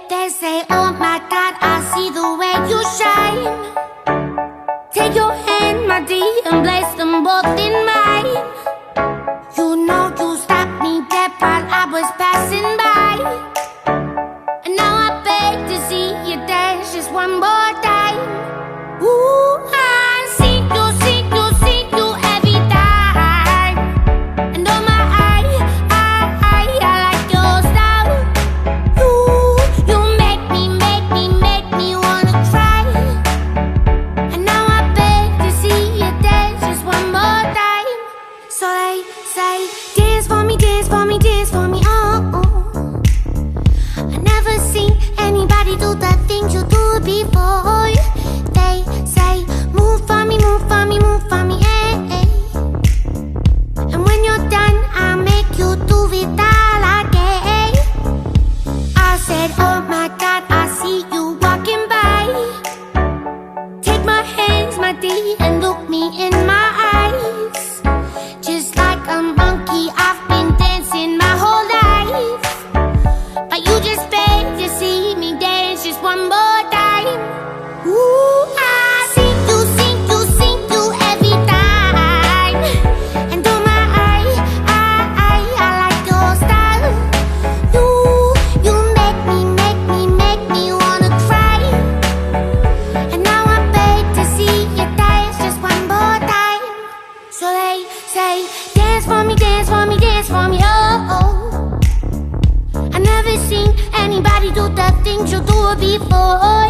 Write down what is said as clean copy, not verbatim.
They say, oh my God, I see the way you shine. Take your hand, my dear, and place them both in mine. You know you stopped me dead while I was passing by. And now I beg to see you dance just one more time. Ooh, I see you every time. And oh my, I like your style. You make me wanna cry. And now I beg to see you dance just one more time. So they say, dance for me, dance for me, dance for me, oh. I never seen anybody do the things you do before. They say, move for me, move for me, move for me, eh. And when you're done, I'll make you do it all again. I said, oh my God, I see you walking by. Take my hands, my dear, and look me in my eyes. Just like a monkey, I've been dancing my whole life. But you just beg to see me dance just one more time. Ooh, I see you every time. And oh my, I like your style. You make me wanna cry. And now I beg to see you dance just one more time. So they say, dance for me, dance for me, dance for me, oh. I never seen anybody do the things you do before.